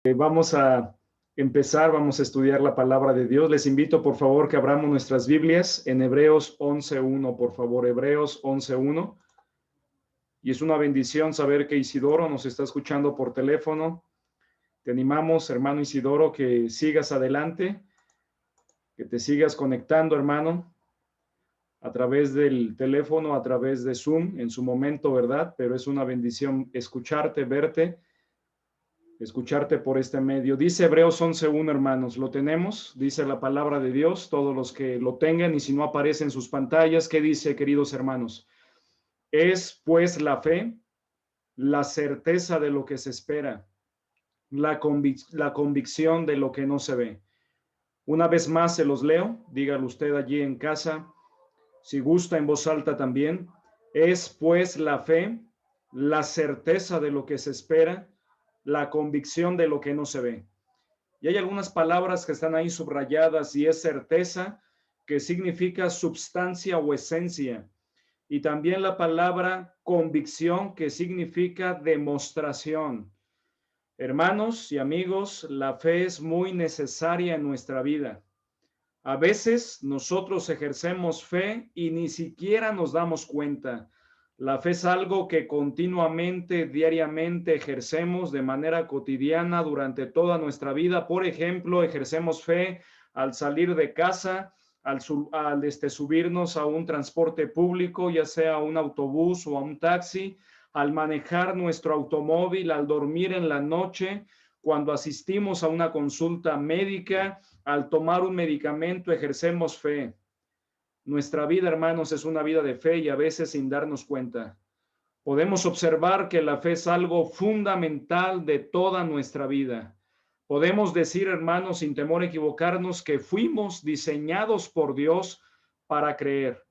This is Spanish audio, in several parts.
Vamos a empezar, vamos a estudiar la palabra de Dios. Les invito, por favor, que abramos nuestras Biblias en Hebreos 11.1, por favor, Hebreos 11.1. Y es una bendición saber que Isidoro nos está escuchando por teléfono. Te animamos, hermano Isidoro, que sigas adelante, que te sigas conectando, hermano, a través del teléfono, a través de Zoom, en su momento, ¿verdad? Pero es una bendición escucharte, verte, escucharte por este medio. Dice Hebreos 11.1, hermanos, ¿lo tenemos? Dice la palabra de Dios, todos los que lo tengan, y si no aparece en sus pantallas, ¿qué dice, queridos hermanos? Es pues la fe, la certeza de lo que se espera, la convicción de lo que no se ve. Una vez más se los leo, dígalo usted allí en casa, si gusta en voz alta también. Es pues la fe, la certeza de lo que se espera, la convicción de lo que no se ve. Y hay algunas palabras que están ahí subrayadas, y es certeza, que significa substancia o esencia. Y también la palabra convicción, que significa demostración. Hermanos y amigos, la fe es muy necesaria en nuestra vida. A veces nosotros ejercemos fe y ni siquiera nos damos cuenta. La fe es algo que continuamente, diariamente ejercemos de manera cotidiana durante toda nuestra vida. Por ejemplo, ejercemos fe al salir de casa, al subirnos a un transporte público, ya sea a un autobús o a un taxi, al manejar nuestro automóvil, al dormir en la noche, cuando asistimos a una consulta médica, al tomar un medicamento, ejercemos fe. Nuestra vida, hermanos, es una vida de fe y a veces sin darnos cuenta. Podemos observar que la fe es algo fundamental de toda nuestra vida. Podemos decir, hermanos, sin temor a equivocarnos, que fuimos diseñados por Dios para creer.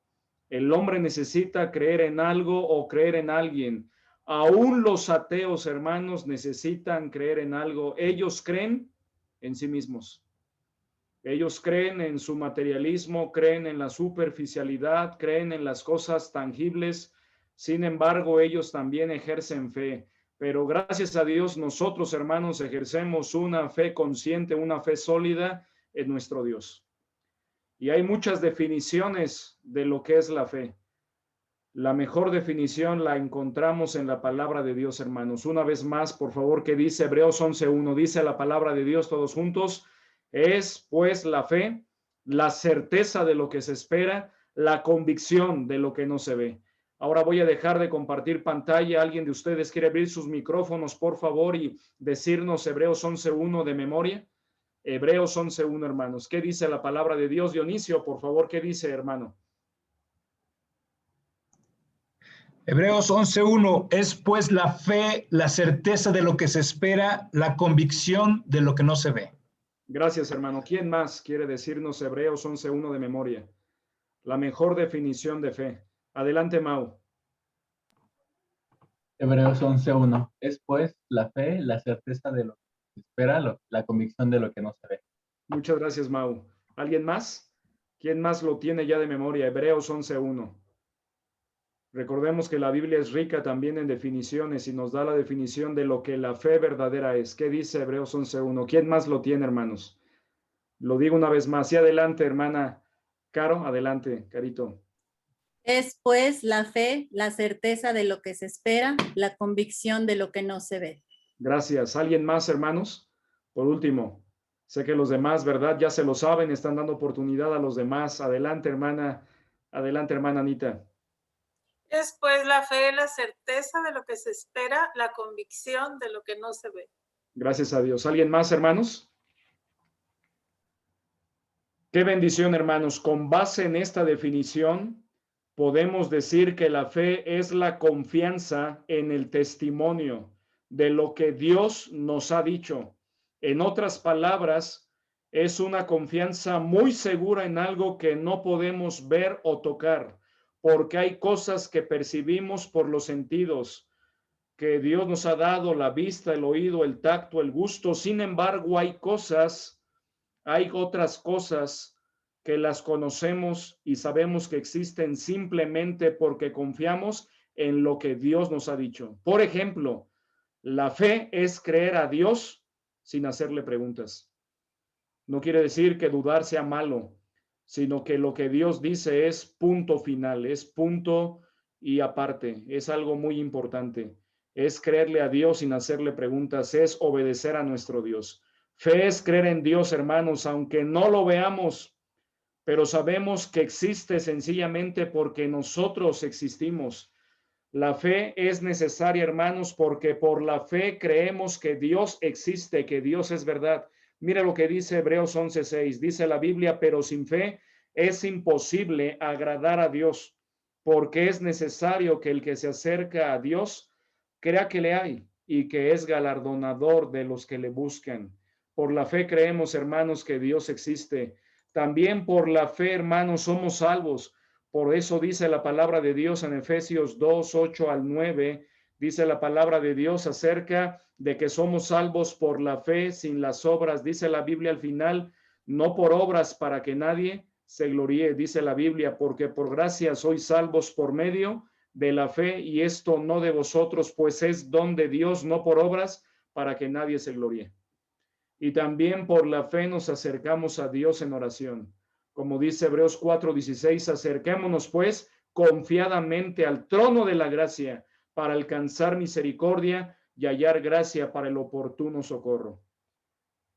El hombre necesita creer en algo o creer en alguien. Aún los ateos, hermanos, necesitan creer en algo. Ellos creen en sí mismos. Ellos creen en su materialismo, creen en la superficialidad, creen en las cosas tangibles. Sin embargo, ellos también ejercen fe. Pero gracias a Dios, nosotros, hermanos, ejercemos una fe consciente, una fe sólida en nuestro Dios. Y hay muchas definiciones de lo que es la fe. La mejor definición la encontramos en la palabra de Dios, hermanos. Una vez más, por favor, que dice Hebreos 11.1, dice la palabra de Dios todos juntos. Es pues la fe, la certeza de lo que se espera, la convicción de lo que no se ve. Ahora voy a dejar de compartir pantalla. ¿Alguien de ustedes quiere abrir sus micrófonos, por favor, y decirnos Hebreos 11.1 de memoria? Hebreos 11.1, hermanos. ¿Qué dice la palabra de Dios? Dionisio, por favor, ¿qué dice, hermano? Hebreos 11.1 es pues la fe, la certeza de lo que se espera, la convicción de lo que no se ve. Gracias, hermano. ¿Quién más quiere decirnos Hebreos 11.1 de memoria? La mejor definición de fe. Adelante, Mau. Hebreos 11.1 es pues la fe, la certeza de lo que se espera, la convicción de lo que no se ve. Muchas gracias, Mau. ¿Alguien más? ¿Quién más lo tiene ya de memoria? Hebreos 11.1. Recordemos que la Biblia es rica también en definiciones y nos da la definición de lo que la fe verdadera es. ¿Qué dice Hebreos 11.1? ¿Quién más lo tiene, hermanos? Lo digo una vez más. Y adelante, hermana Caro. Adelante, Carito. Es pues la fe, la certeza de lo que se espera, la convicción de lo que no se ve. Gracias. ¿Alguien más, hermanos? Por último, sé que los demás, ¿verdad? Ya se lo saben, están dando oportunidad a los demás. Adelante, hermana. Adelante, hermana Anita. Es pues la fe, la certeza de lo que se espera, la convicción de lo que no se ve. Gracias a Dios. ¿Alguien más, hermanos? Qué bendición, hermanos. Con base en esta definición, podemos decir que la fe es la confianza en el testimonio de lo que Dios nos ha dicho. En otras palabras, es una confianza muy segura en algo que no podemos ver o tocar, porque hay cosas que percibimos por los sentidos, que Dios nos ha dado, la vista, el oído, el tacto, el gusto. Sin embargo, hay otras cosas que las conocemos y sabemos que existen simplemente porque confiamos en lo que Dios nos ha dicho. Por ejemplo, la fe es creer a Dios sin hacerle preguntas. No quiere decir que dudar sea malo, sino que lo que Dios dice es punto final, es punto y aparte, es algo muy importante. Es creerle a Dios sin hacerle preguntas, es obedecer a nuestro Dios. Fe es creer en Dios, hermanos, aunque no lo veamos, pero sabemos que existe sencillamente porque nosotros existimos. La fe es necesaria, hermanos, porque por la fe creemos que Dios existe, que Dios es verdad. Mira lo que dice Hebreos 11:6. Dice la Biblia, pero sin fe es imposible agradar a Dios, porque es necesario que el que se acerca a Dios crea que le hay y que es galardonador de los que le buscan. Por la fe creemos, hermanos, que Dios existe. También por la fe, hermanos, somos salvos. Por eso dice la palabra de Dios en Efesios 2:8-9, dice la palabra de Dios acerca de que somos salvos por la fe sin las obras. Dice la Biblia al final, no por obras para que nadie se gloríe, dice la Biblia, porque por gracia sois salvos por medio de la fe, y esto no de vosotros, pues es don de Dios, no por obras para que nadie se gloríe. Y también por la fe nos acercamos a Dios en oración. Como dice Hebreos 4:16, acerquémonos pues confiadamente al trono de la gracia para alcanzar misericordia y hallar gracia para el oportuno socorro.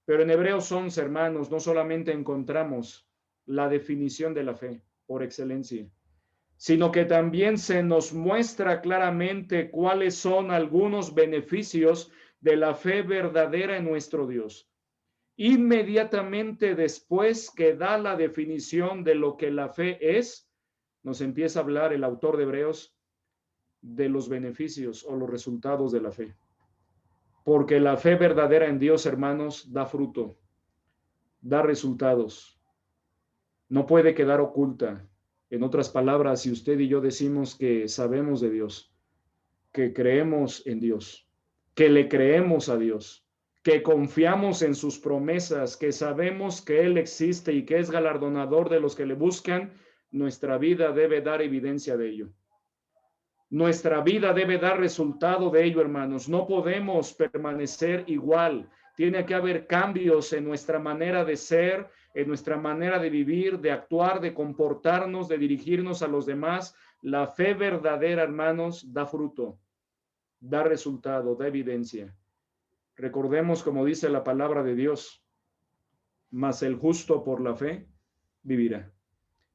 Pero en Hebreos 11, hermanos, no solamente encontramos la definición de la fe por excelencia, sino que también se nos muestra claramente cuáles son algunos beneficios de la fe verdadera en nuestro Dios. Inmediatamente después que da la definición de lo que la fe es, nos empieza a hablar el autor de Hebreos de los beneficios o los resultados de la fe. Porque la fe verdadera en Dios, hermanos, da fruto, da resultados. No puede quedar oculta. En otras palabras, si usted y yo decimos que sabemos de Dios, que creemos en Dios, que le creemos a Dios, que confiamos en sus promesas, que sabemos que Él existe y que es galardonador de los que le buscan, nuestra vida debe dar evidencia de ello. Nuestra vida debe dar resultado de ello, hermanos. No podemos permanecer igual. Tiene que haber cambios en nuestra manera de ser, en nuestra manera de vivir, de actuar, de comportarnos, de dirigirnos a los demás. La fe verdadera, hermanos, da fruto, da resultado, da evidencia. Recordemos, como dice la palabra de Dios, mas el justo por la fe vivirá.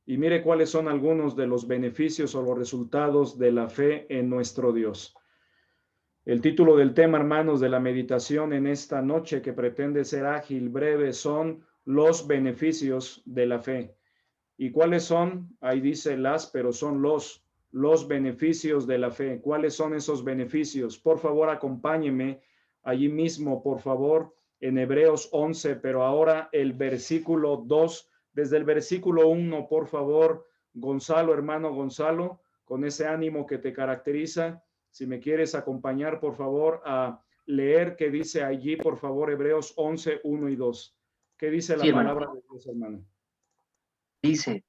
Y mire cuáles son algunos de los beneficios o los resultados de la fe en nuestro Dios. El título del tema, hermanos, de la meditación en esta noche, que pretende ser ágil, breve, son los beneficios de la fe. ¿Y cuáles son? Ahí dice las, pero son los beneficios de la fe. ¿Cuáles son esos beneficios? Por favor, acompáñeme allí mismo, por favor, en Hebreos 11, pero ahora el versículo 2, desde el versículo 1, por favor, Gonzalo, hermano Gonzalo, con ese ánimo que te caracteriza, si me quieres acompañar, por favor, a leer qué dice allí, por favor, Hebreos 11, 1 y 2. ¿Qué dice la palabra de Dios, hermano? Dice,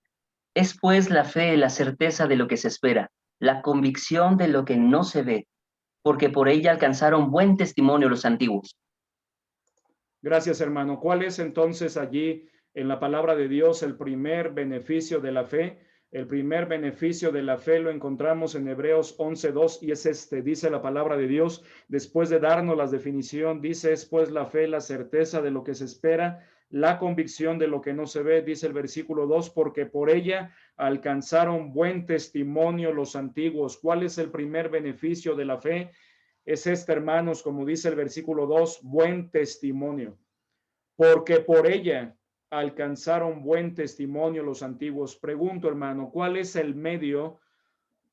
es pues la fe la certeza de lo que se espera, la convicción de lo que no se ve, porque por ella alcanzaron buen testimonio los antiguos. Gracias, hermano. ¿Cuál es entonces allí en la palabra de Dios el primer beneficio de la fe? El primer beneficio de la fe lo encontramos en Hebreos 11:2 y es este. Dice la palabra de Dios, después de darnos la definición, dice, es pues la fe la certeza de lo que se espera, la convicción de lo que no se ve, dice el versículo 2, porque por ella alcanzaron buen testimonio los antiguos. ¿Cuál es el primer beneficio de la fe? Es este, hermanos, como dice el versículo 2, buen testimonio. Porque por ella alcanzaron buen testimonio los antiguos. Pregunto, hermano, ¿cuál es el medio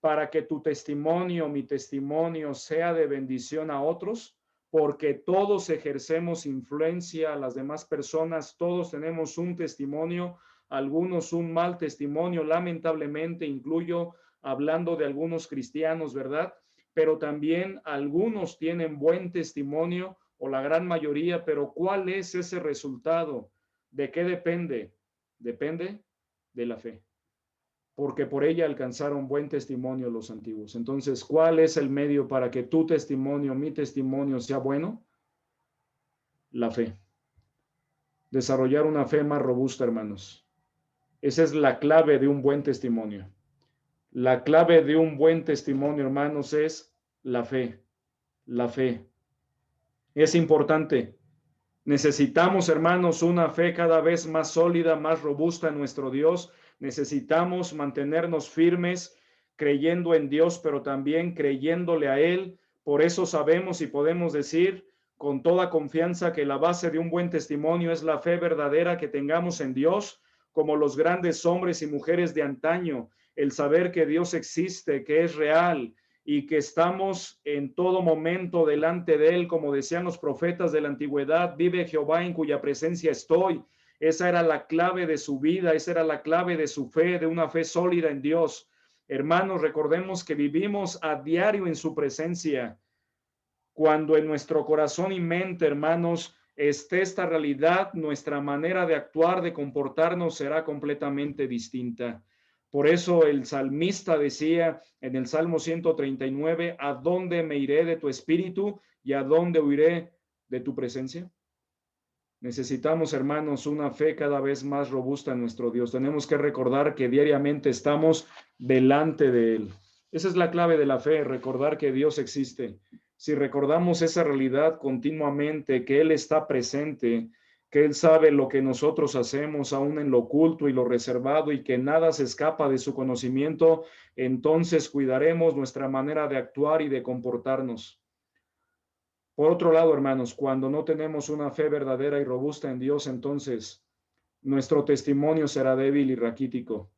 para que tu testimonio, mi testimonio, sea de bendición a otros? Porque todos ejercemos influencia a las demás personas, todos tenemos un testimonio, algunos un mal testimonio, lamentablemente, incluyo hablando de algunos cristianos, ¿verdad? Pero también algunos tienen buen testimonio, o la gran mayoría, pero ¿cuál es ese resultado? ¿De qué depende? Depende de la fe, porque por ella alcanzaron buen testimonio los antiguos. Entonces, ¿cuál es el medio para que tu testimonio, mi testimonio sea bueno? la fe. Desarrollar una fe más robusta, hermanos. Esa es la clave de un buen testimonio. La clave de un buen testimonio, hermanos, es la fe. La fe. Es importante. Necesitamos, hermanos, una fe cada vez más sólida, más robusta en nuestro Dios. Necesitamos mantenernos firmes, creyendo en Dios, pero también creyéndole a Él. Por eso sabemos y podemos decir con toda confianza que la base de un buen testimonio es la fe verdadera que tengamos en Dios, como los grandes hombres y mujeres de antaño, el saber que Dios existe, que es real, y que estamos en todo momento delante de Él, como decían los profetas de la antigüedad, vive Jehová en cuya presencia estoy. Esa era la clave de su vida, esa era la clave de su fe, de una fe sólida en Dios. Hermanos, recordemos que vivimos a diario en su presencia. Cuando en nuestro corazón y mente, hermanos, esté esta realidad, nuestra manera de actuar, de comportarnos será completamente distinta. Por eso el salmista decía en el Salmo 139, ¿a dónde me iré de tu espíritu y a dónde huiré de tu presencia? Necesitamos, hermanos, una fe cada vez más robusta en nuestro Dios. Tenemos que recordar que diariamente estamos delante de Él. Esa es la clave de la fe, recordar que Dios existe. Si recordamos esa realidad continuamente, que Él está presente, que Él sabe lo que nosotros hacemos aún en lo oculto y lo reservado y que nada se escapa de su conocimiento, entonces cuidaremos nuestra manera de actuar y de comportarnos. Por otro lado, hermanos, cuando no tenemos una fe verdadera y robusta en Dios, entonces nuestro testimonio será débil y raquítico.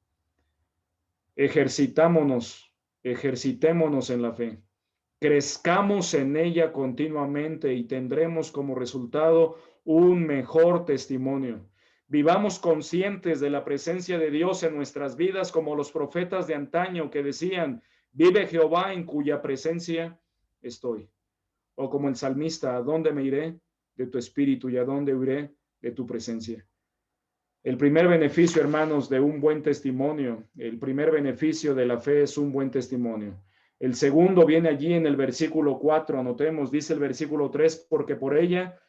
Ejercitémonos en la fe. Crezcamos en ella continuamente y tendremos como resultado un mejor testimonio. Vivamos conscientes de la presencia de Dios en nuestras vidas como los profetas de antaño que decían, vive Jehová en cuya presencia estoy. O como el salmista, ¿a dónde me iré de tu espíritu y a dónde huiré de tu presencia? El primer beneficio, hermanos, de un buen testimonio, el primer beneficio de la fe es un buen testimonio. El segundo viene allí en el versículo 4, anotemos, dice el versículo 3, porque por ella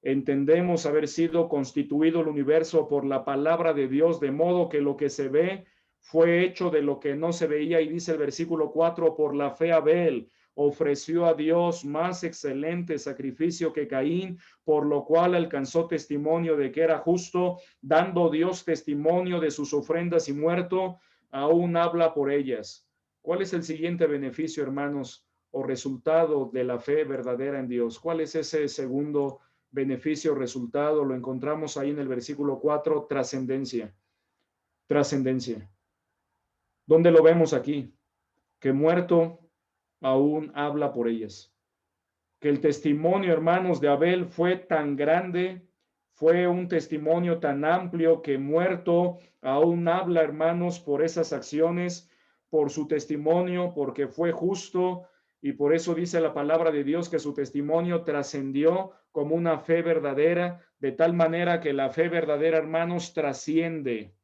entendemos haber sido constituido el universo por la palabra de Dios, de modo que lo que se ve fue hecho de lo que no se veía, y dice el versículo 4, por la fe Abel ofreció a Dios más excelente sacrificio que Caín, por lo cual alcanzó testimonio de que era justo, dando Dios testimonio de sus ofrendas y muerto, aún habla por ellas. ¿Cuál es el siguiente beneficio, hermanos, o resultado de la fe verdadera en Dios? ¿Cuál es ese segundo beneficio, resultado? Lo encontramos ahí en el versículo 4, trascendencia. Trascendencia. ¿Dónde lo vemos aquí? Que muerto aún habla por ellas. Que el testimonio, hermanos, de Abel fue tan grande, fue un testimonio tan amplio que muerto aún habla, hermanos, por esas acciones, por su testimonio, porque fue justo, y por eso dice la palabra de Dios que su testimonio trascendió como una fe verdadera, de tal manera que la fe verdadera, hermanos, trasciende,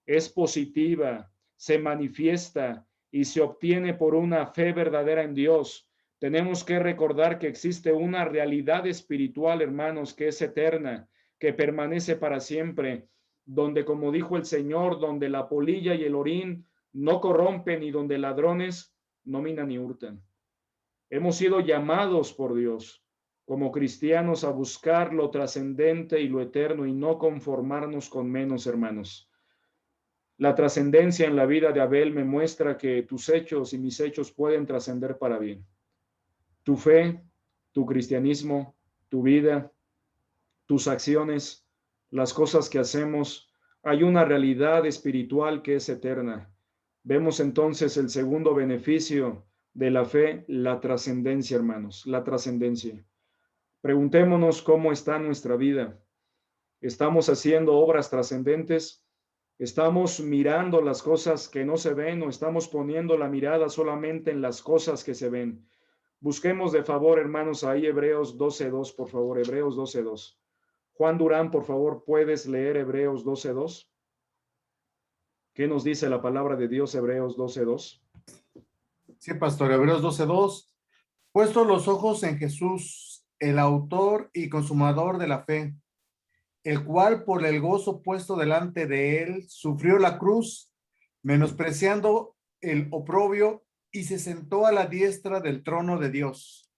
es positiva, se manifiesta y se obtiene por una fe verdadera en Dios. Tenemos que recordar que existe una realidad espiritual, hermanos, que es eterna, que permanece para siempre, donde, como dijo el Señor, donde la polilla y el orín no corrompen y donde ladrones no minan ni hurtan. Hemos sido llamados por Dios como cristianos a buscar lo trascendente y lo eterno y no conformarnos con menos, hermanos. La trascendencia en la vida de Abel me muestra que tus hechos y mis hechos pueden trascender para bien. Tu fe, tu cristianismo, tu vida, tus acciones, las cosas que hacemos, hay una realidad espiritual que es eterna. Vemos entonces el segundo beneficio de la fe, la trascendencia, hermanos, la trascendencia. Preguntémonos cómo está nuestra vida. ¿Estamos haciendo obras trascendentes? ¿Estamos mirando las cosas que no se ven o estamos poniendo la mirada solamente en las cosas que se ven? Busquemos de favor, hermanos, ahí Hebreos 12:2, por favor, Hebreos 12:2. Juan Durán, por favor, ¿puedes leer Hebreos 12:2? ¿Qué nos dice la palabra de Dios, Hebreos 12:2? Sí, pastor, Hebreos 12:2. Puestos los ojos en Jesús, el autor y consumador de la fe, el cual por el gozo puesto delante de él sufrió la cruz, menospreciando el oprobio, y se sentó a la diestra del trono de Dios.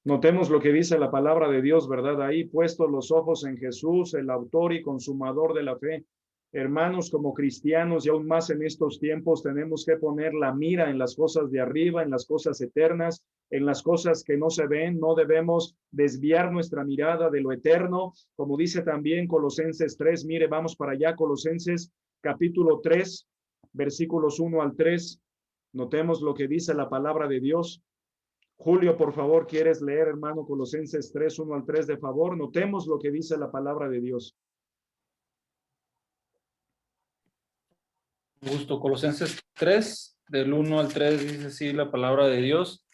Notemos lo que dice la palabra de Dios, ¿verdad? Ahí puestos los ojos en Jesús, el autor y consumador de la fe. Hermanos, como cristianos y aún más en estos tiempos, tenemos que poner la mira en las cosas de arriba, en las cosas eternas, en las cosas que no se ven. No debemos desviar nuestra mirada de lo eterno. Como dice también Colosenses 3, mire, vamos para allá, Colosenses capítulo 3, versículos 1 al 3. Notemos lo que dice la palabra de Dios. Julio, por favor, ¿quieres leer, hermano, Colosenses 3, 1 al 3, de favor? Notemos lo que dice la palabra de Dios. Gusto. Colosenses 3, del 1 al 3, dice así la palabra de Dios.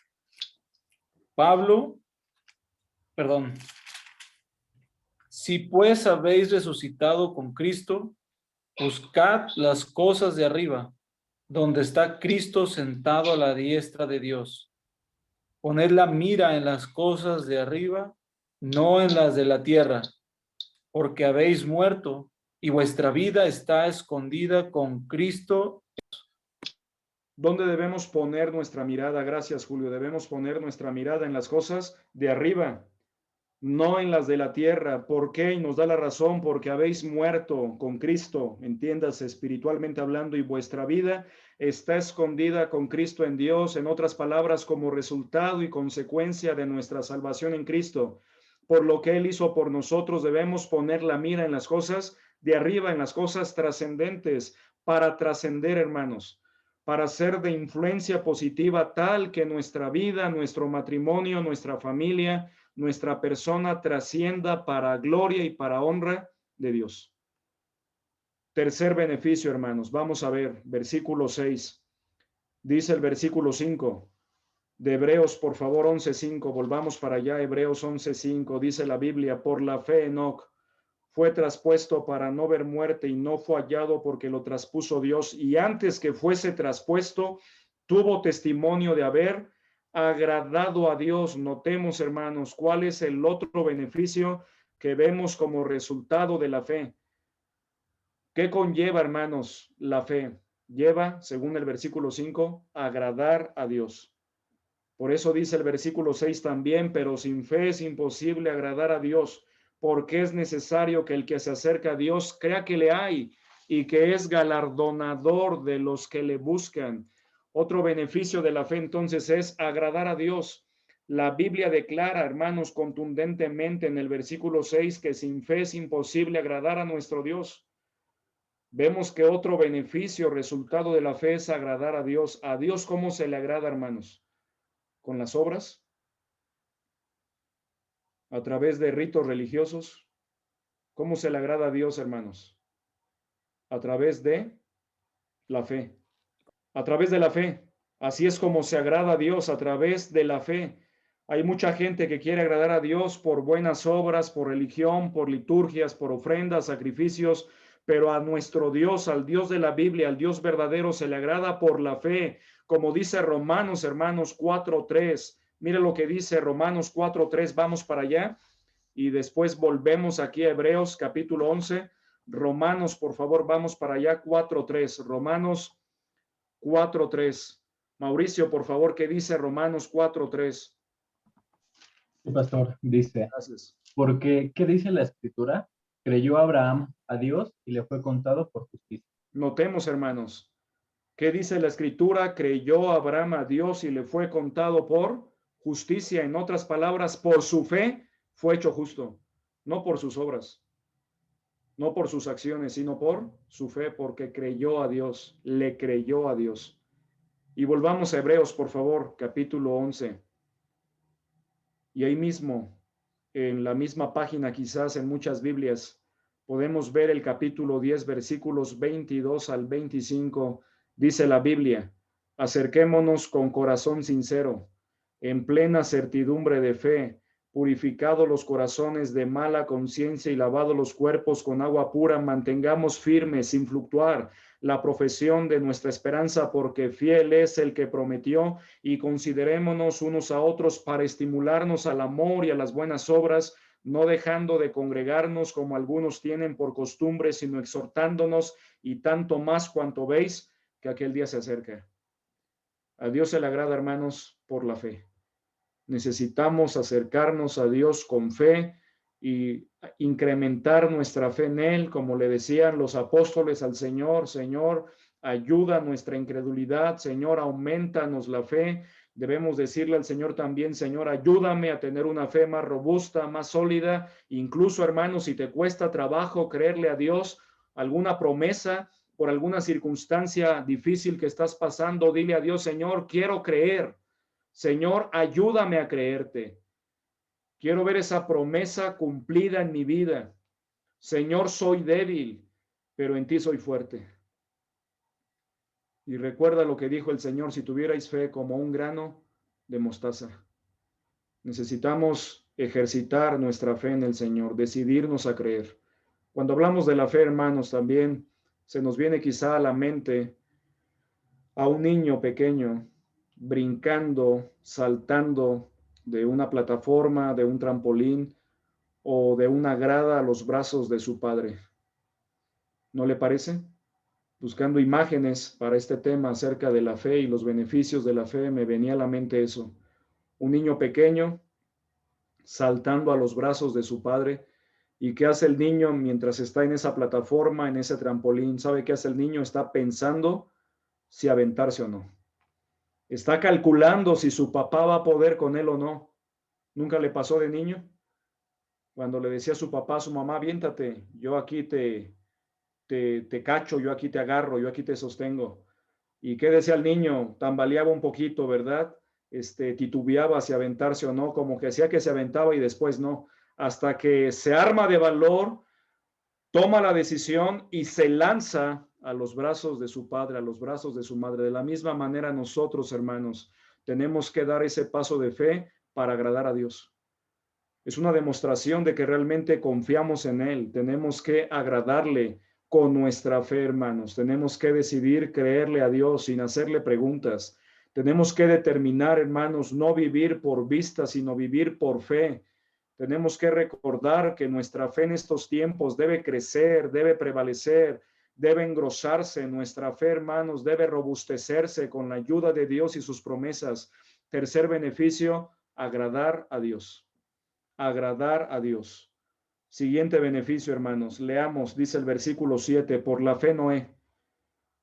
Si pues habéis resucitado con Cristo, buscad las cosas de arriba, donde está Cristo sentado a la diestra de Dios. Poned la mira en las cosas de arriba, no en las de la tierra, porque habéis muerto y vuestra vida está escondida con Cristo. ¿Dónde debemos poner nuestra mirada? Gracias, Julio. Debemos poner nuestra mirada en las cosas de arriba, no en las de la tierra. ¿Por qué? Y nos da la razón, porque habéis muerto con Cristo, entiéndase, espiritualmente hablando, y vuestra vida está escondida con Cristo en Dios, en otras palabras, como resultado y consecuencia de nuestra salvación en Cristo. Por lo que Él hizo por nosotros, debemos poner la mira en las cosas de arriba, en las cosas trascendentes, para trascender, hermanos, para ser de influencia positiva tal que nuestra vida, nuestro matrimonio, nuestra familia, nuestra persona trascienda para gloria y para honra de Dios. Tercer beneficio, hermanos. Vamos a ver, versículo 6. Dice el versículo 5 de Hebreos, por favor, 11:5. Volvamos para allá, Hebreos 11:5. Dice la Biblia, por la fe Enoc fue traspuesto para no ver muerte y no fue hallado porque lo traspuso Dios. Y antes que fuese traspuesto, tuvo testimonio de haber agradado a Dios. Notemos, hermanos, cuál es el otro beneficio que vemos como resultado de la fe. ¿Qué conlleva, hermanos, la fe? Lleva, según el versículo 5, agradar a Dios. Por eso dice el versículo 6 también, pero sin fe es imposible agradar a Dios, porque es necesario que el que se acerca a Dios crea que le hay y que es galardonador de los que le buscan. Otro beneficio de la fe entonces es agradar a Dios. La Biblia declara, hermanos, contundentemente en el versículo 6 que sin fe es imposible agradar a nuestro Dios. Vemos que otro beneficio, resultado de la fe, es agradar a Dios. ¿A Dios cómo se le agrada, hermanos? ¿Con las obras? ¿A través de ritos religiosos? ¿Cómo se le agrada a Dios, hermanos? A través de la fe. A través de la fe. Así es como se agrada a Dios, a través de la fe. Hay mucha gente que quiere agradar a Dios por buenas obras, por religión, por liturgias, por ofrendas, sacrificios, pero a nuestro Dios, al Dios de la Biblia, al Dios verdadero, se le agrada por la fe, como dice Romanos, hermanos, 4:3. Mire lo que dice Romanos 4:3. Vamos para allá y después volvemos aquí a Hebreos capítulo 11. Romanos, por favor, vamos para allá, 4:3. Romanos 4:3. Mauricio, por favor, ¿qué dice Romanos 4:3? Sí, pastor, dice, Gracias. porque, ¿qué dice la Escritura? Creyó Abraham a Dios y le fue contado por justicia. Notemos, hermanos, ¿qué dice la Escritura? Creyó Abraham a Dios y le fue contado por justicia. En otras palabras, por su fe fue hecho justo, no por sus obras, no por sus acciones, sino por su fe, porque creyó a Dios, le creyó a Dios. Y volvamos a Hebreos, por favor, capítulo 11. Y ahí mismo, en la misma página, quizás en muchas Biblias, podemos ver el capítulo 10, versículos 22 al 25. Dice la Biblia, acerquémonos con corazón sincero, en plena certidumbre de fe, purificado los corazones de mala conciencia y lavado los cuerpos con agua pura, mantengamos firmes sin fluctuar la profesión de nuestra esperanza, porque fiel es el que prometió, y considerémonos unos a otros para estimularnos al amor y a las buenas obras, no dejando de congregarnos como algunos tienen por costumbre, sino exhortándonos, y tanto más cuanto veis que aquel día se acerca. A Dios se le agrada, hermanos, por la fe. Necesitamos acercarnos a Dios con fe y incrementar nuestra fe en Él, como le decían los apóstoles al Señor: Señor, ayuda nuestra incredulidad, Señor, aumentanos la fe. Debemos decirle al Señor también: Señor, ayúdame a tener una fe más robusta, más sólida. Incluso, hermanos, si te cuesta trabajo creerle a Dios alguna promesa, por alguna circunstancia difícil que estás pasando, dile a Dios: Señor, quiero creer. Señor, ayúdame a creerte. Quiero ver esa promesa cumplida en mi vida. Señor, soy débil, pero en ti soy fuerte. Y recuerda lo que dijo el Señor: si tuvierais fe como un grano de mostaza. Necesitamos ejercitar nuestra fe en el Señor, decidirnos a creer. Cuando hablamos de la fe, hermanos, también se nos viene quizá a la mente a un niño pequeño brincando, saltando de una plataforma, de un trampolín o de una grada a los brazos de su padre. ¿No le parece? Buscando imágenes para este tema acerca de la fe y los beneficios de la fe, me venía a la mente eso. Un niño pequeño saltando a los brazos de su padre. ¿Y qué hace el niño mientras está en esa plataforma, en ese trampolín? ¿Sabe qué hace el niño? Está pensando si aventarse o no. Está calculando si su papá va a poder con él o no. ¿Nunca le pasó de niño? Cuando le decía a su papá, a su mamá: aviéntate, yo aquí te cacho, yo aquí te agarro, yo aquí te sostengo. ¿Y qué decía el niño? Tambaleaba un poquito, ¿verdad? Titubeaba si aventarse o no, como que decía que se aventaba y después no, hasta que se arma de valor, toma la decisión y se lanza a los brazos de su padre, a los brazos de su madre. De la misma manera nosotros, hermanos, tenemos que dar ese paso de fe para agradar a Dios. Es una demostración de que realmente confiamos en Él. Tenemos que agradarle con nuestra fe, hermanos. Tenemos que decidir creerle a Dios sin hacerle preguntas. Tenemos que determinar, hermanos, no vivir por vista, sino vivir por fe. Tenemos que recordar que nuestra fe en estos tiempos debe crecer, debe prevalecer, debe engrosarse. Nuestra fe, hermanos, debe robustecerse con la ayuda de Dios y sus promesas. Tercer beneficio: agradar a Dios. Agradar a Dios. Siguiente beneficio, hermanos. Leamos, dice el versículo 7, por la fe Noé,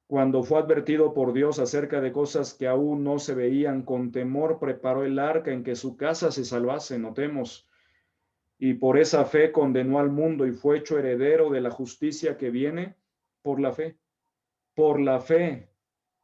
cuando fue advertido por Dios acerca de cosas que aún no se veían, con temor preparó el arca en que su casa se salvase. Notemos. Y por esa fe condenó al mundo y fue hecho heredero de la justicia que viene por la fe. Por la fe,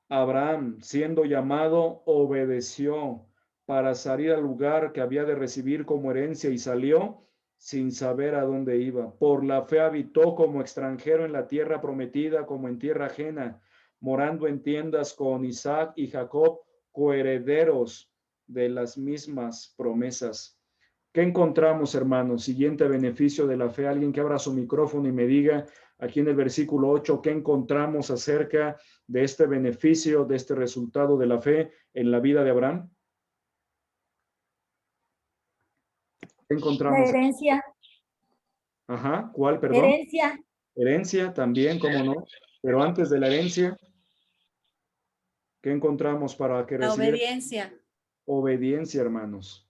Abraham, siendo llamado, obedeció para salir al lugar que había de recibir como herencia, y salió sin saber a dónde iba. Por la fe habitó como extranjero en la tierra prometida, como en tierra ajena, morando en tiendas con Isaac y Jacob, coherederos de las mismas promesas. ¿Qué encontramos, hermanos? Siguiente beneficio de la fe. Alguien que abra su micrófono y me diga aquí en el versículo 8, ¿qué encontramos acerca de este beneficio, de este resultado de la fe en la vida de Abraham? ¿Qué encontramos? La herencia. Ajá, ¿cuál, perdón? Herencia. Herencia también, ¿cómo no? Pero antes de la herencia, ¿qué encontramos para que La reciba? obediencia. Obediencia, hermanos.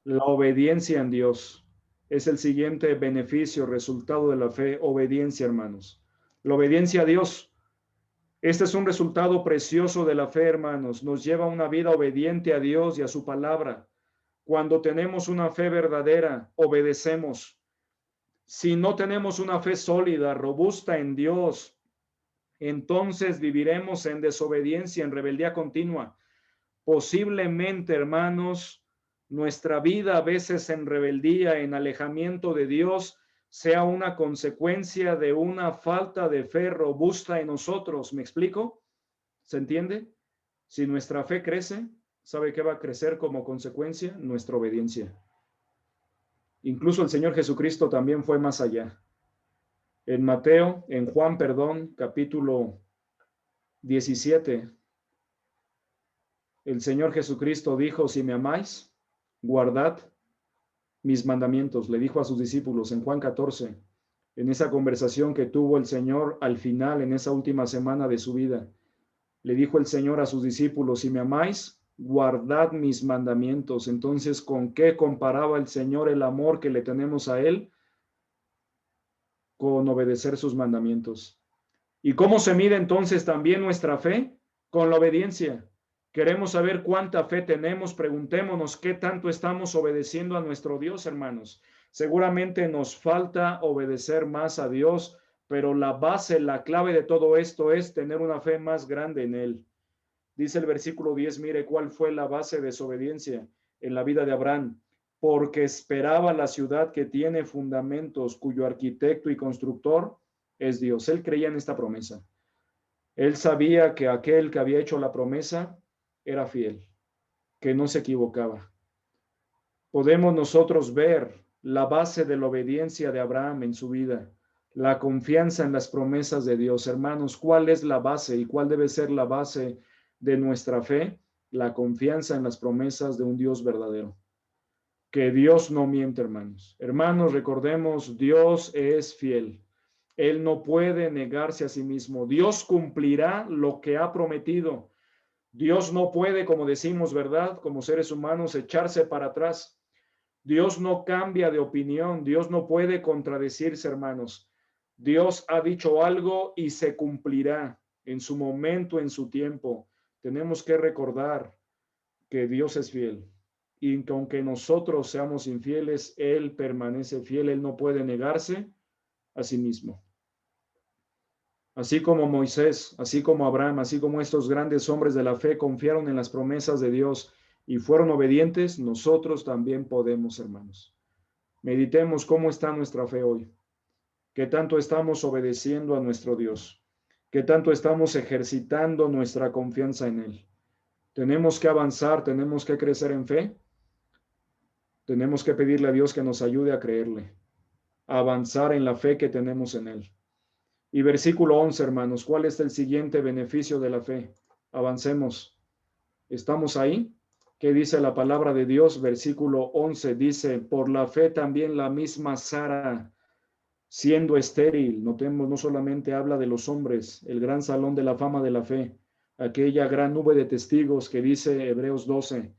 La obediencia en Dios es el siguiente beneficio, resultado de la fe. Obediencia, hermanos. La obediencia a Dios. Este es un resultado precioso de la fe, hermanos. Nos lleva a una vida obediente a Dios y a su palabra. Cuando tenemos una fe verdadera, obedecemos. Si no tenemos una fe sólida, robusta en Dios, entonces viviremos en desobediencia, en rebeldía continua. Posiblemente, hermanos, nuestra vida a veces en rebeldía, en alejamiento de Dios, sea una consecuencia de una falta de fe robusta en nosotros. ¿Me explico? ¿Se entiende? Si nuestra fe crece, ¿sabe qué va a crecer como consecuencia? Nuestra obediencia. Incluso el Señor Jesucristo también fue más allá. En Juan, capítulo 17, el Señor Jesucristo dijo, si me amáis, guardad mis mandamientos, le dijo a sus discípulos en Juan 14, en esa conversación que tuvo el Señor al final, en esa última semana de su vida. Le dijo el Señor a sus discípulos, si me amáis, guardad mis mandamientos. Entonces, ¿con qué comparaba el Señor el amor que le tenemos a Él? Con obedecer sus mandamientos. ¿Y cómo se mide entonces también nuestra fe? Con la obediencia. Queremos saber cuánta fe tenemos, preguntémonos qué tanto estamos obedeciendo a nuestro Dios, hermanos. Seguramente nos falta obedecer más a Dios, pero la base, la clave de todo esto es tener una fe más grande en Él. Dice el versículo 10, mire cuál fue la base de su obediencia en la vida de Abraham. Porque esperaba la ciudad que tiene fundamentos, cuyo arquitecto y constructor es Dios. Él creía en esta promesa. Él sabía que aquel que había hecho la promesa era fiel, que no se equivocaba. Podemos nosotros ver la base de la obediencia de Abraham en su vida, la confianza en las promesas de Dios. Hermanos, ¿cuál es la base y cuál debe ser la base de nuestra fe? La confianza en las promesas de un Dios verdadero. Que Dios no miente, hermanos. Hermanos, recordemos, Dios es fiel. Él no puede negarse a sí mismo. Dios cumplirá lo que ha prometido. Dios no puede, como decimos, ¿verdad? Como seres humanos, echarse para atrás. Dios no cambia de opinión. Dios no puede contradecirse, hermanos. Dios ha dicho algo y se cumplirá en su momento, en su tiempo. Tenemos que recordar que Dios es fiel. Y que aunque nosotros seamos infieles, Él permanece fiel. Él no puede negarse a sí mismo. Así como Moisés, así como Abraham, así como estos grandes hombres de la fe confiaron en las promesas de Dios y fueron obedientes, nosotros también podemos, hermanos. Meditemos cómo está nuestra fe hoy. ¿Qué tanto estamos obedeciendo a nuestro Dios? ¿Qué tanto estamos ejercitando nuestra confianza en Él? Tenemos que avanzar, tenemos que crecer en fe. Tenemos que pedirle a Dios que nos ayude a creerle, a avanzar en la fe que tenemos en Él. Y versículo 11, hermanos, ¿cuál es el siguiente beneficio de la fe? Avancemos. ¿Estamos ahí? ¿Qué dice la palabra de Dios? Versículo 11 dice, por la fe también la misma Sara, siendo estéril, notemos, no solamente habla de los hombres, el gran salón de la fama de la fe, aquella gran nube de testigos que dice Hebreos 12,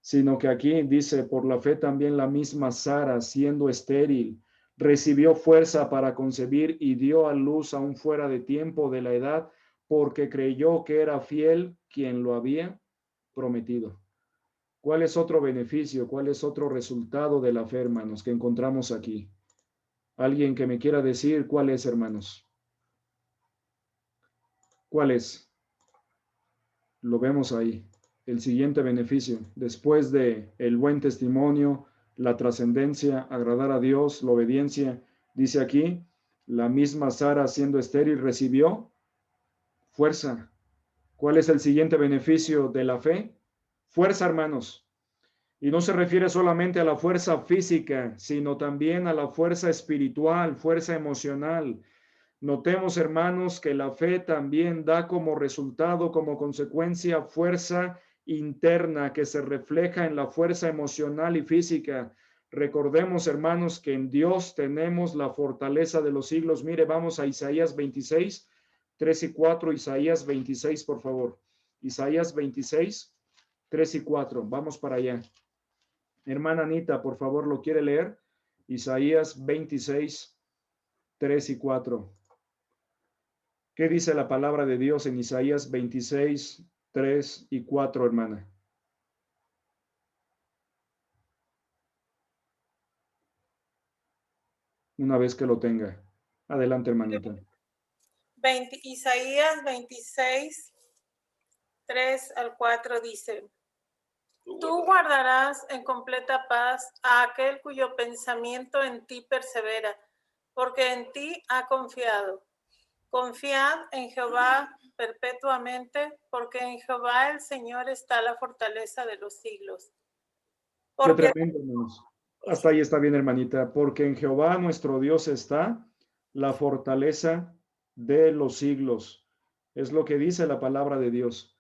sino que aquí dice, por la fe también la misma Sara, siendo estéril, recibió fuerza para concebir y dio a luz aún fuera de tiempo de la edad, porque creyó que era fiel quien lo había prometido. ¿Cuál es otro beneficio? ¿Cuál es otro resultado de la fe, hermanos, que encontramos aquí? ¿Alguien que me quiera decir cuál es, hermanos? ¿Cuál es? Lo vemos ahí. El siguiente beneficio, después de el buen testimonio, la trascendencia, agradar a Dios, la obediencia, dice aquí, la misma Sara siendo estéril recibió fuerza. ¿Cuál es el siguiente beneficio de la fe? Fuerza, hermanos. Y no se refiere solamente a la fuerza física, sino también a la fuerza espiritual, fuerza emocional. Notemos, hermanos, que la fe también da como resultado, como consecuencia, fuerza interna que se refleja en la fuerza emocional y física. Recordemos, hermanos, que en Dios tenemos la fortaleza de los siglos. Mire, vamos a Isaías 26, 3 y 4, Isaías 26, por favor. Isaías 26, 3 y 4. Vamos para allá. Hermana Anita, por favor, ¿lo quiere leer? Isaías 26, 3 y 4. ¿Qué dice la palabra de Dios en Isaías 26, 3 y 4, hermana? Una vez que lo tenga. Adelante, hermanita. Isaías 26, 3 al 4 dice, tú guardarás en completa paz a aquel cuyo pensamiento en ti persevera, porque en ti ha confiado. Confiad en Jehová perpetuamente, porque en Jehová el Señor está la fortaleza de los siglos. Qué tremendo, hermanos. Hasta ahí está bien, hermanita. Porque en Jehová nuestro Dios está la fortaleza de los siglos. Es lo que dice la palabra de Dios.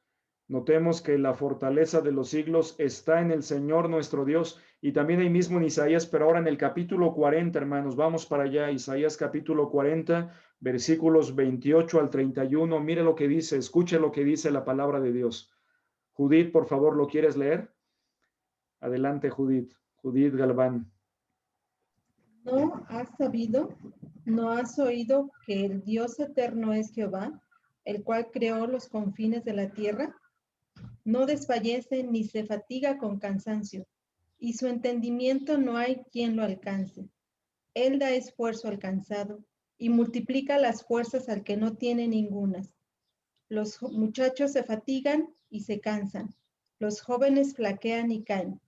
Notemos que la fortaleza de los siglos está en el Señor nuestro Dios. Y también ahí mismo en Isaías, pero ahora en el capítulo 40, hermanos, vamos para allá. Isaías capítulo 40, versículos 28 al 31. Mire lo que dice, escuche lo que dice la palabra de Dios. Judith, por favor, ¿lo quieres leer? Adelante, Judith. Judith Galván. ¿No has sabido, no has oído que el Dios eterno es Jehová, el cual creó los confines de la tierra? No desfallece ni se fatiga con cansancio, y su entendimiento no hay quien lo alcance. Él da esfuerzo al cansado y multiplica las fuerzas al que no tiene ningunas. Los muchachos se fatigan y se cansan, los jóvenes flaquean y caen,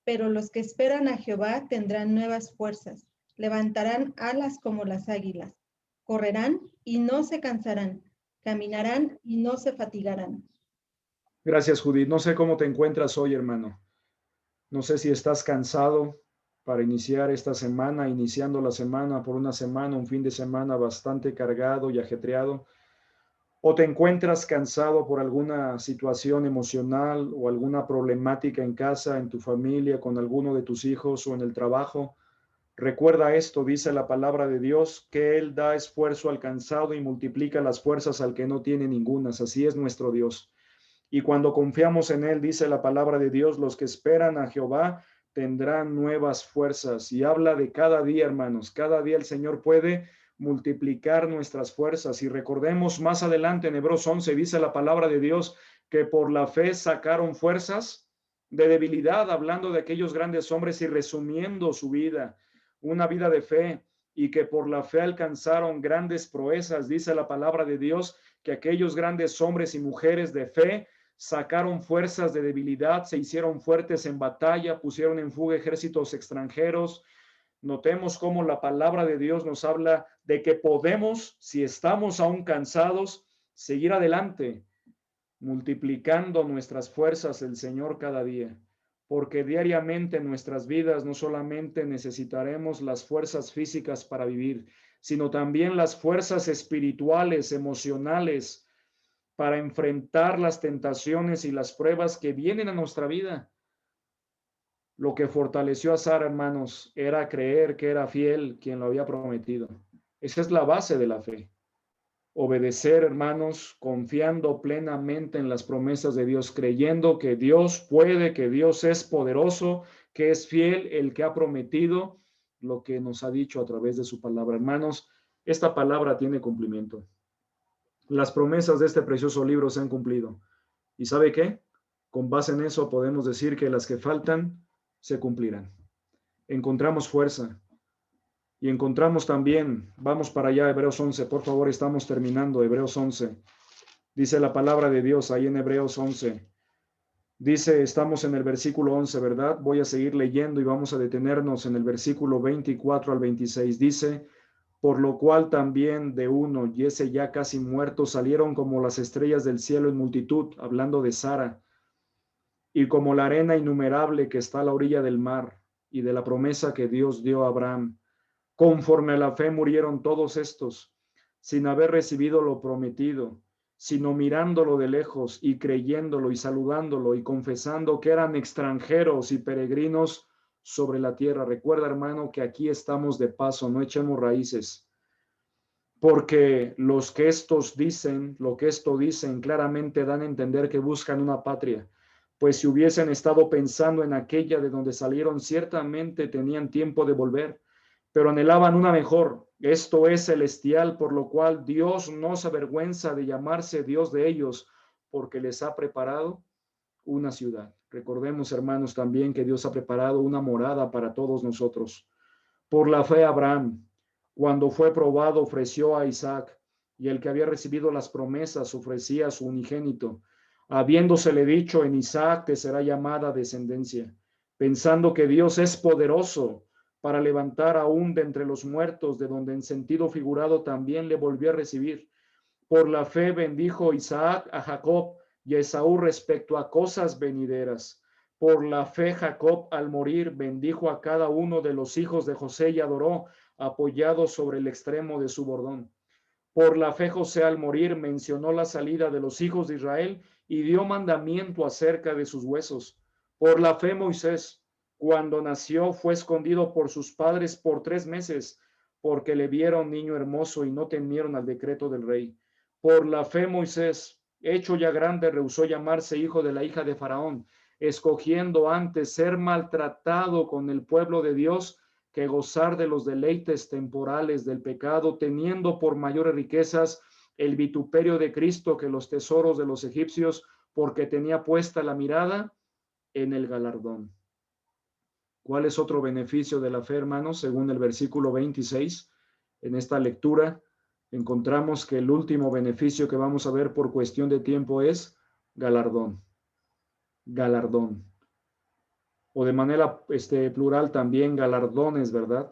pero los que esperan a Jehová tendrán nuevas fuerzas, levantarán alas como las águilas, correrán y no se cansarán, caminarán y no se fatigarán. Gracias, Judith. No sé cómo te encuentras hoy, hermano. No sé si estás cansado para iniciar esta semana, iniciando la semana por una semana, un fin de semana bastante cargado y ajetreado, o te encuentras cansado por alguna situación emocional o alguna problemática en casa, en tu familia, con alguno de tus hijos o en el trabajo. Recuerda esto, dice la palabra de Dios, que Él da esfuerzo al cansado y multiplica las fuerzas al que no tiene ningunas. Así es nuestro Dios. Y cuando confiamos en Él, dice la palabra de Dios, los que esperan a Jehová tendrán nuevas fuerzas. Y habla de cada día, hermanos. Cada día el Señor puede multiplicar nuestras fuerzas. Y recordemos más adelante en Hebreos 11, dice la palabra de Dios, que por la fe sacaron fuerzas de debilidad, hablando de aquellos grandes hombres y resumiendo su vida, una vida de fe, y que por la fe alcanzaron grandes proezas. Dice la palabra de Dios que aquellos grandes hombres y mujeres de fe sacaron fuerzas de debilidad, se hicieron fuertes en batalla, pusieron en fuga ejércitos extranjeros. Notemos cómo la palabra de Dios nos habla de que podemos, si estamos aún cansados, seguir adelante, multiplicando nuestras fuerzas el Señor cada día, porque diariamente en nuestras vidas no solamente necesitaremos las fuerzas físicas para vivir, sino también las fuerzas espirituales, emocionales, para enfrentar las tentaciones y las pruebas que vienen a nuestra vida. Lo que fortaleció a Sara, hermanos, era creer que era fiel quien lo había prometido. Esa es la base de la fe. Obedecer, hermanos, confiando plenamente en las promesas de Dios, creyendo que Dios puede, que Dios es poderoso, que es fiel, el que ha prometido lo que nos ha dicho a través de su palabra. Hermanos, esta palabra tiene cumplimiento. Las promesas de este precioso libro se han cumplido. ¿Y sabe qué? Con base en eso podemos decir que las que faltan se cumplirán. Encontramos fuerza y encontramos también, vamos para allá, Hebreos 11, por favor, estamos terminando, Hebreos 11. Dice la palabra de Dios ahí en Hebreos 11. Dice, estamos en el versículo 11, ¿verdad? Voy a seguir leyendo y vamos a detenernos en el versículo 24 al 26. Dice, por lo cual también de uno, y ese ya casi muerto, salieron como las estrellas del cielo en multitud, hablando de Sara, y como la arena innumerable que está a la orilla del mar, y de la promesa que Dios dio a Abraham. Conforme a la fe murieron todos estos, sin haber recibido lo prometido, sino mirándolo de lejos y creyéndolo y saludándolo y confesando que eran extranjeros y peregrinos sobre la tierra. Recuerda, hermano, que aquí estamos de paso, no echemos raíces, porque los que estos dicen, lo que esto dicen, claramente dan a entender que buscan una patria, pues si hubiesen estado pensando en aquella de donde salieron, ciertamente tenían tiempo de volver, pero anhelaban una mejor, esto es celestial, por lo cual Dios no se avergüenza de llamarse Dios de ellos, porque les ha preparado una ciudad. Recordemos, hermanos, también que Dios ha preparado una morada para todos nosotros. Por la fe Abraham, cuando fue probado, ofreció a Isaac, y el que había recibido las promesas ofrecía a su unigénito, habiéndosele dicho, en Isaac te será llamada descendencia, pensando que Dios es poderoso para levantar aún de entre los muertos, de donde en sentido figurado también le volvió a recibir. Por la fe bendijo Isaac a Jacob y a Esaú respecto a cosas venideras. Por la fe Jacob al morir bendijo a cada uno de los hijos de José y adoró, apoyado sobre el extremo de su bordón. Por la fe José al morir mencionó la salida de los hijos de Israel y dio mandamiento acerca de sus huesos. Por la fe Moisés, cuando nació, fue escondido por sus padres por 3 meses, porque le vieron niño hermoso y no temieron al decreto del rey. Por la fe Moisés, hecho ya grande, rehusó llamarse hijo de la hija de Faraón, escogiendo antes ser maltratado con el pueblo de Dios que gozar de los deleites temporales del pecado, teniendo por mayores riquezas el vituperio de Cristo que los tesoros de los egipcios, porque tenía puesta la mirada en el galardón. ¿Cuál es otro beneficio de la fe, hermanos? Según el versículo 26, en esta lectura encontramos que el último beneficio que vamos a ver por cuestión de tiempo es galardón. Galardón. O de manera plural también galardones, ¿verdad?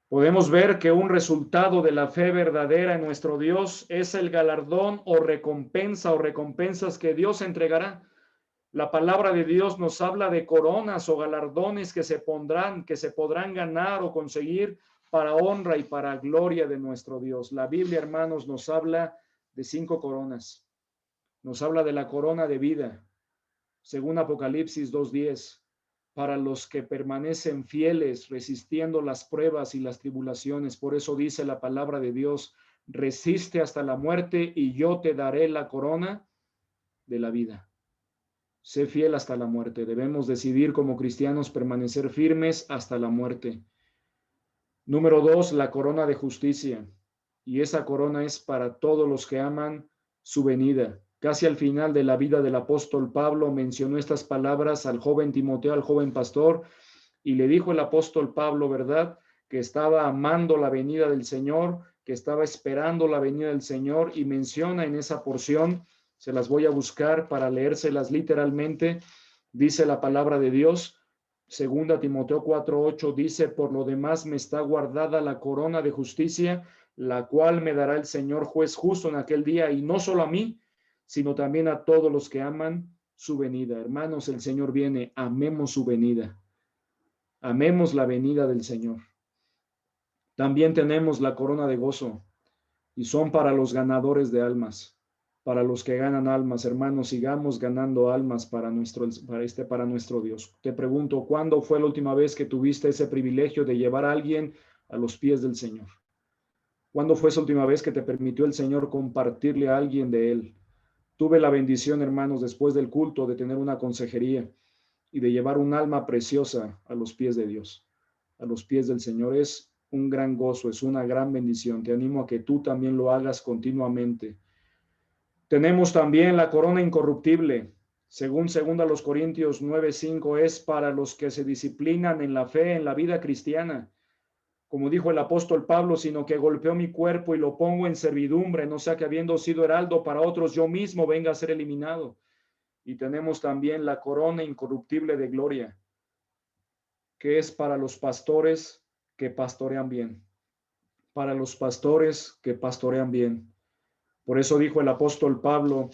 Podemos ver que un resultado de la fe verdadera en nuestro Dios es el galardón o recompensa o recompensas que Dios entregará. La palabra de Dios nos habla de coronas o galardones que se podrán ganar o conseguir para honra y para gloria de nuestro Dios. La Biblia, hermanos, nos habla de 5 coronas. Nos habla de la corona de vida, según Apocalipsis 2:10. Para los que permanecen fieles, resistiendo las pruebas y las tribulaciones. Por eso dice la palabra de Dios, resiste hasta la muerte y yo te daré la corona de la vida. Sé fiel hasta la muerte. Debemos decidir como cristianos permanecer firmes hasta la muerte. Número 2, la corona de justicia. Y esa corona es para todos los que aman su venida. Casi al final de la vida del apóstol Pablo mencionó estas palabras al joven Timoteo, al joven pastor, y le dijo el apóstol Pablo, ¿verdad?, que estaba amando la venida del Señor, que estaba esperando la venida del Señor, y menciona en esa porción, se las voy a buscar para leérselas literalmente, dice la palabra de Dios, 2 Timoteo 4:8, dice, por lo demás me está guardada la corona de justicia, la cual me dará el Señor juez justo en aquel día, y no solo a mí, sino también a todos los que aman su venida. Hermanos, el Señor viene, amemos su venida. Amemos la venida del Señor. También tenemos la corona de gozo, y son para los ganadores de almas, para los que ganan almas. Hermanos, sigamos ganando almas para nuestro Dios. Te pregunto, ¿cuándo fue la última vez que tuviste ese privilegio de llevar a alguien a los pies del Señor? ¿Cuándo fue esa última vez que te permitió el Señor compartirle a alguien de Él? Tuve la bendición, hermanos, después del culto, de tener una consejería y de llevar un alma preciosa a los pies de Dios, a los pies del Señor. Es un gran gozo, es una gran bendición. Te animo a que tú también lo hagas continuamente. Tenemos también la corona incorruptible. Según 2 Corintios 9:5, es para los que se disciplinan en la fe, en la vida cristiana. Como dijo el apóstol Pablo, sino que golpeo mi cuerpo y lo pongo en servidumbre, no sea que habiendo sido heraldo para otros, yo mismo venga a ser eliminado. Y tenemos también la corona incorruptible de gloria, que es para los pastores que pastorean bien. Para los pastores que pastorean bien. Por eso dijo el apóstol Pedro,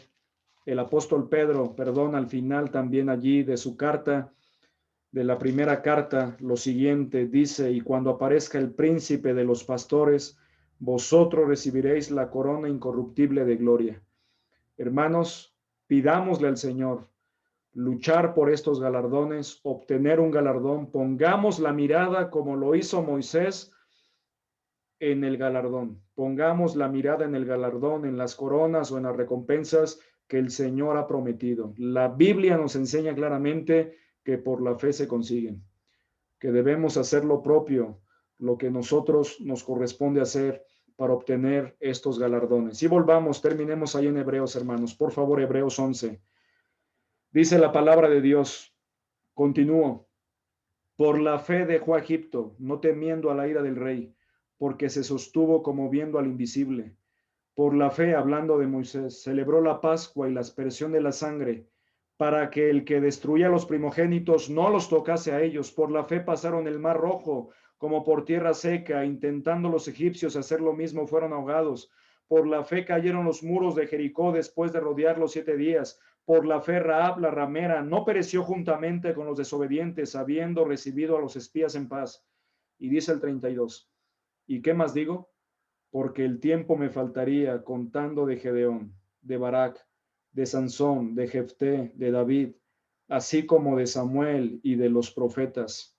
al final también allí de su carta, de la primera carta, lo siguiente, dice, y cuando aparezca el príncipe de los pastores, vosotros recibiréis la corona incorruptible de gloria. Hermanos, pidámosle al Señor luchar por estos galardones, obtener un galardón, pongamos la mirada como lo hizo Moisés en el galardón, pongamos la mirada en el galardón, en las coronas o en las recompensas que el Señor ha prometido. La Biblia nos enseña claramente que por la fe se consiguen, que debemos hacer lo propio, lo que nosotros nos corresponde hacer para obtener estos galardones. Y volvamos, terminemos ahí en Hebreos, hermanos. Por favor, Hebreos 11. Dice la palabra de Dios, continúo, por la fe dejó a Egipto, no temiendo a la ira del rey, porque se sostuvo como viendo al invisible. Por la fe, hablando de Moisés, celebró la Pascua y la aspersión de la sangre, para que el que destruía a los primogénitos no los tocase a ellos. Por la fe pasaron el mar rojo como por tierra seca, intentando los egipcios hacer lo mismo, fueron ahogados. Por la fe cayeron los muros de Jericó después de rodearlos 7 días. Por la fe Rahab la ramera no pereció juntamente con los desobedientes, habiendo recibido a los espías en paz. Y dice el 32, ¿y qué más digo? Porque el tiempo me faltaría contando de Gedeón, de Barak, de Sansón, de Jefté, de David, así como de Samuel y de los profetas,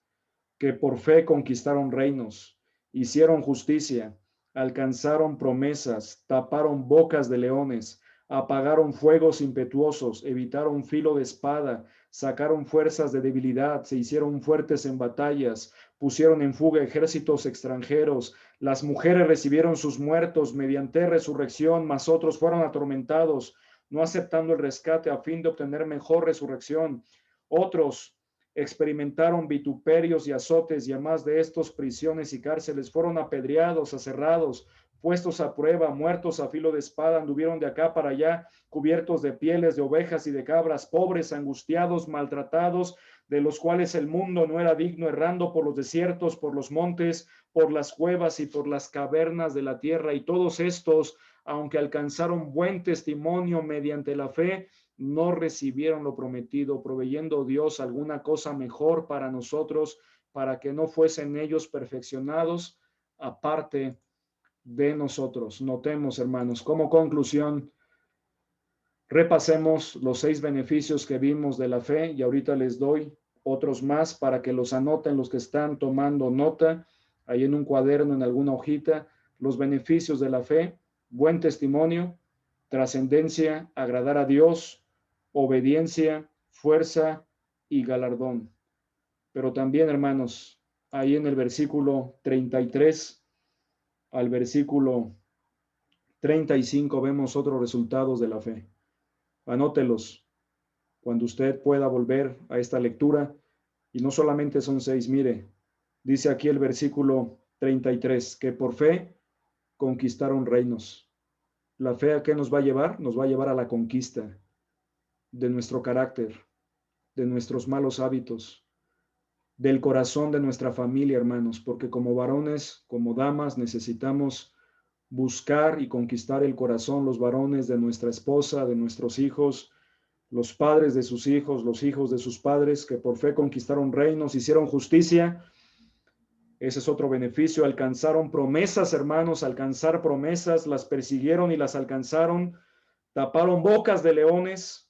que por fe conquistaron reinos, hicieron justicia, alcanzaron promesas, taparon bocas de leones, apagaron fuegos impetuosos, evitaron filo de espada, sacaron fuerzas de debilidad, se hicieron fuertes en batallas, pusieron en fuga ejércitos extranjeros, las mujeres recibieron sus muertos mediante resurrección, mas otros fueron atormentados, no aceptando el rescate a fin de obtener mejor resurrección. Otros experimentaron vituperios y azotes, y además de estos, prisiones y cárceles, fueron apedreados, aserrados, puestos a prueba, muertos a filo de espada, anduvieron de acá para allá, cubiertos de pieles de ovejas y de cabras, pobres, angustiados, maltratados, de los cuales el mundo no era digno, errando por los desiertos, por los montes, por las cuevas y por las cavernas de la tierra. Y todos estos, aunque alcanzaron buen testimonio mediante la fe, no recibieron lo prometido, proveyendo Dios alguna cosa mejor para nosotros, para que no fuesen ellos perfeccionados aparte de nosotros. Notemos, hermanos, como conclusión, repasemos los 6 beneficios que vimos de la fe, y ahorita les doy otros más para que los anoten los que están tomando nota, ahí en un cuaderno, en alguna hojita. Los beneficios de la fe: buen testimonio, trascendencia, agradar a Dios, obediencia, fuerza y galardón. Pero también, hermanos, ahí en el versículo 33 al versículo 35 vemos otros resultados de la fe. Anótelos cuando usted pueda volver a esta lectura, y no solamente son 6, mire, dice aquí el versículo 33, que por fe conquistaron reinos. ¿La fe a qué nos va a llevar? Nos va a llevar a la conquista de nuestro carácter, de nuestros malos hábitos, del corazón de nuestra familia, hermanos, porque como varones, como damas, necesitamos buscar y conquistar el corazón, los varones de nuestra esposa, de nuestros hijos, los padres de sus hijos, los hijos de sus padres, que por fe conquistaron reinos, hicieron justicia. Ese es otro beneficio. Alcanzaron promesas, hermanos, alcanzar promesas, las persiguieron y las alcanzaron, taparon bocas de leones,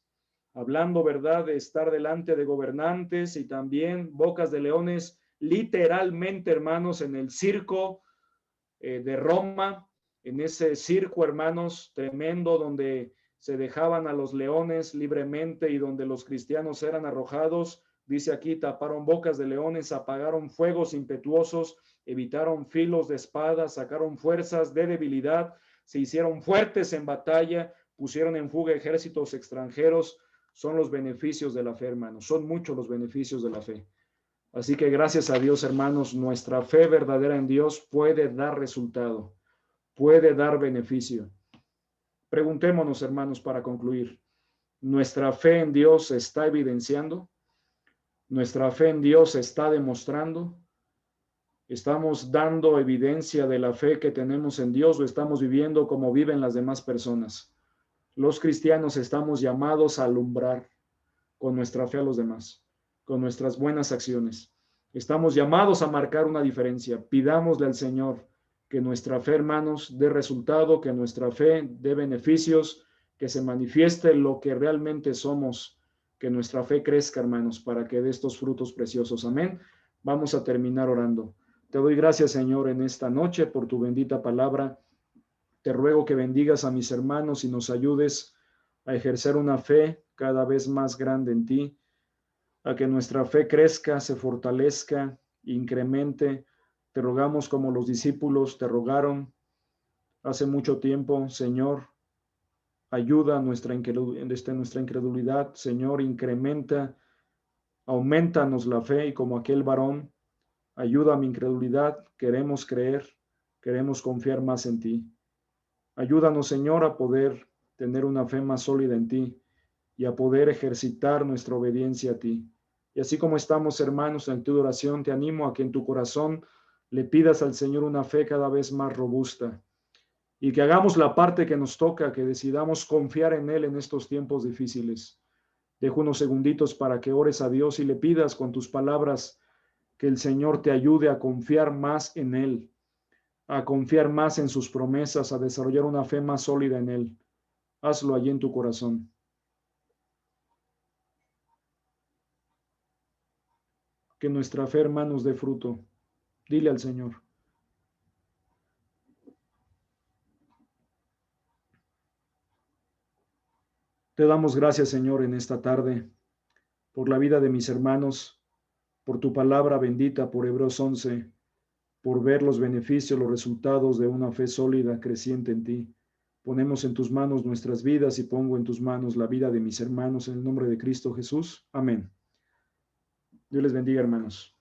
hablando verdad de estar delante de gobernantes, y también bocas de leones, literalmente, hermanos, en el circo de Roma, en ese circo, hermanos, tremendo, donde se dejaban a los leones libremente y donde los cristianos eran arrojados. Dice aquí, taparon bocas de leones, apagaron fuegos impetuosos, evitaron filos de espada, sacaron fuerzas de debilidad, se hicieron fuertes en batalla, pusieron en fuga ejércitos extranjeros. Son los beneficios de la fe, hermanos. Son muchos los beneficios de la fe. Así que gracias a Dios, hermanos, nuestra fe verdadera en Dios puede dar resultado, puede dar beneficio. Preguntémonos, hermanos, para concluir, ¿nuestra fe en Dios se está evidenciando? ¿Nuestra fe en Dios se está demostrando? ¿Estamos dando evidencia de la fe que tenemos en Dios o estamos viviendo como viven las demás personas? Los cristianos estamos llamados a alumbrar con nuestra fe a los demás, con nuestras buenas acciones. Estamos llamados a marcar una diferencia. Pidámosle al Señor que nuestra fe, hermanos, dé resultado, que nuestra fe dé beneficios, que se manifieste lo que realmente somos, que nuestra fe crezca, hermanos, para que dé estos frutos preciosos. Amén. Vamos a terminar orando. Te doy gracias, Señor, en esta noche por tu bendita palabra. Te ruego que bendigas a mis hermanos y nos ayudes a ejercer una fe cada vez más grande en ti, a que nuestra fe crezca, se fortalezca, incremente. Te rogamos como los discípulos te rogaron hace mucho tiempo, Señor, ayuda nuestra incredulidad, Señor, incrementa, aumentanos la fe, y como aquel varón, ayuda a mi incredulidad, queremos creer, queremos confiar más en ti. Ayúdanos, Señor, a poder tener una fe más sólida en ti y a poder ejercitar nuestra obediencia a ti. Y así como estamos, hermanos, en tu oración, te animo a que en tu corazón le pidas al Señor una fe cada vez más robusta y que hagamos la parte que nos toca, que decidamos confiar en Él en estos tiempos difíciles. Dejo unos segunditos para que ores a Dios y le pidas con tus palabras que el Señor te ayude a confiar más en Él, a confiar más en sus promesas, a desarrollar una fe más sólida en Él. Hazlo allí en tu corazón. Que nuestra fe, hermanos, dé fruto. Dile al Señor. Te damos gracias, Señor, en esta tarde, por la vida de mis hermanos, por tu palabra bendita, por Hebreos 11, por ver los beneficios, los resultados de una fe sólida, creciente en ti. Ponemos en tus manos nuestras vidas y pongo en tus manos la vida de mis hermanos en el nombre de Cristo Jesús. Amén. Dios les bendiga, hermanos.